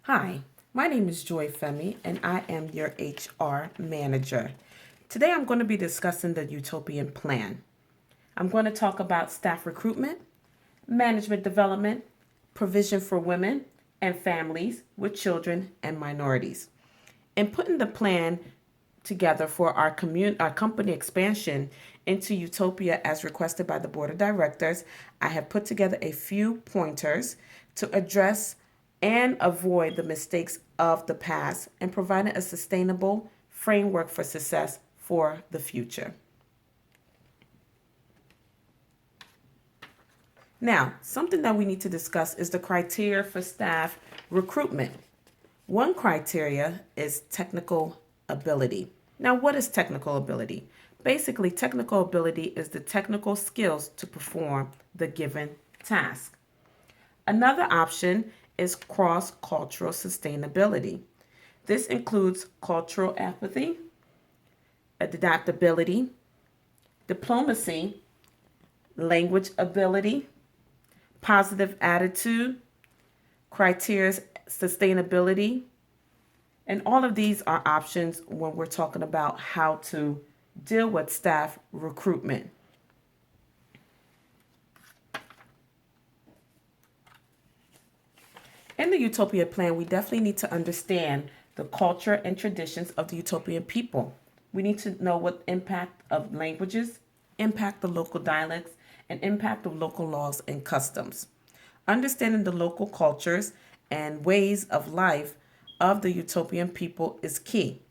Hi, my name is Joy Femi, and I am your HR manager. Today I'm going to be discussing the Utopian Plan. I'm going to talk about staff recruitment, management development, provision for women and families with children and minorities. In putting the plan together for our company expansion into Utopia as requested by the board of directors, I have put together a few pointers to address and avoid the mistakes of the past and providing a sustainable framework for success for the future. Now, something that we need to discuss is the criteria for staff recruitment. One criteria is technical ability. Now, what is technical ability? Basically, technical ability is the technical skills to perform the given task. Another option is cross-cultural sustainability. This includes cultural empathy, adaptability, diplomacy, language ability, positive attitude, criteria sustainability, and all of these are options when we're talking about how to deal with staff recruitment. In the Utopia Plan, we definitely need to understand the culture and traditions of the Utopian people. We need to know what impact of languages, impact the local dialects, and impact of local laws and customs. Understanding the local cultures and ways of life of the Utopian people is key.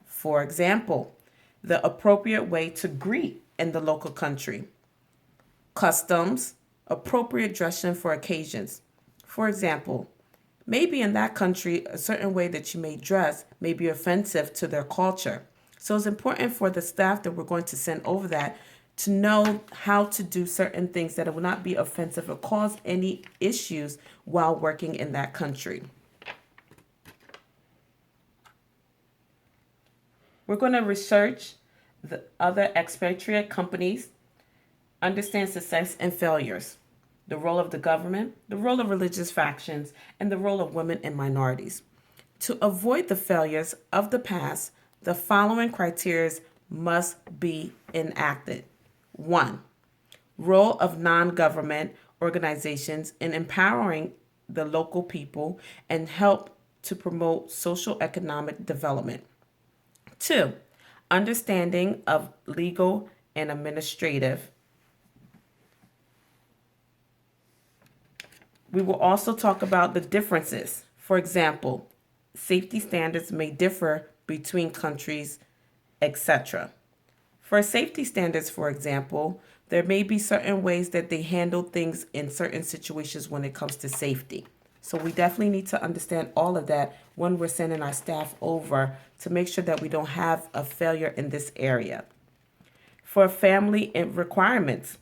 For example, the appropriate way to greet in the local country, customs, appropriate dressing for occasions. For example, maybe in that country, a certain way that you may dress may be offensive to their culture. So it's important for the staff that we're going to send over that to know how to do certain things that will not be offensive or cause any issues while working in that country. We're going to research the other expatriate companies, understand success and failures, the role of the government, the role of religious factions, and the role of women and minorities. To avoid the failures of the past, the following criteria must be enacted. 1. Role of non-government organizations in empowering the local people and help to promote social economic development. 2. Understanding of legal and administrative. We will also talk about the differences. For example, safety standards may differ between countries, etc. For safety standards, for example, there may be certain ways that they handle things in certain situations when it comes to safety. So we definitely need to understand all of that when we're sending our staff over to make sure that we don't have a failure in this area. For family requirements,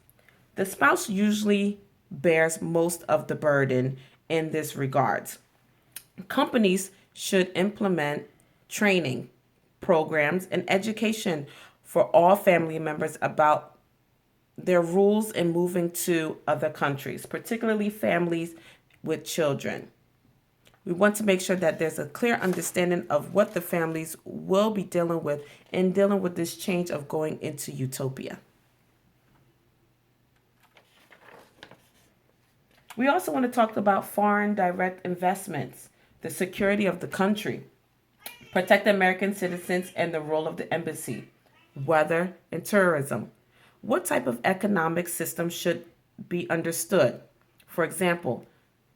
the spouse usually bears most of the burden in this regards. Companies should implement training programs and education for all family members about their rules in moving to other countries, particularly families with children. We want to make sure that there's a clear understanding of what the families will be dealing with in dealing with this change of going into Utopia. We also want to talk about foreign direct investments, the security of the country, protect American citizens and the role of the embassy, weather, and tourism. What type of economic system should be understood? For example,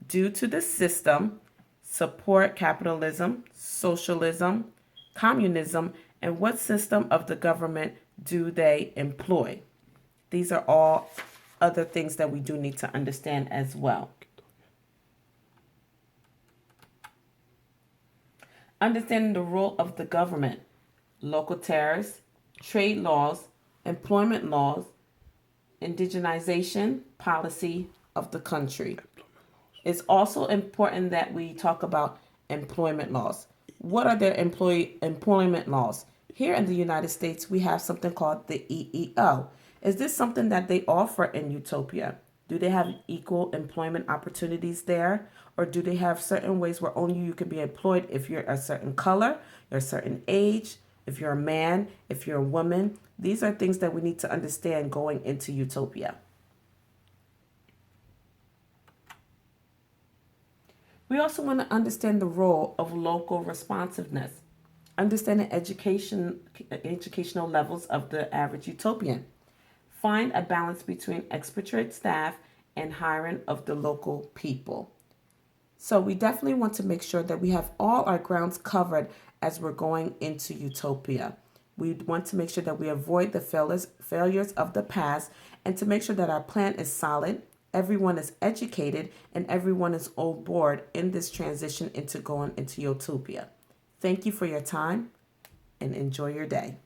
due to the system, support capitalism, socialism, communism, and what system of the government do they employ? These are all other things that we do need to understand as well. Understanding the role of the government, local tariffs, trade laws, employment laws, indigenization policy of the country. It's also important that we talk about employment laws. What are their employment laws? Here in the United States, we have something called the EEO. Is this something that they offer in Utopia? Do they have equal employment opportunities there? Or do they have certain ways where only you can be employed if you're a certain color, you're a certain age, if you're a man, if you're a woman? These are things that we need to understand going into utopia. We also want to understand the role of local responsiveness. Understanding educational levels of the average utopian. Find a balance between expatriate staff and hiring of the local people. So we definitely want to make sure that we have all our grounds covered as we're going into utopia. We want to make sure that we avoid the failures of the past and to make sure that our plan is solid, everyone is educated, and everyone is on board in this transition into going into utopia. Thank you for your time and enjoy your day.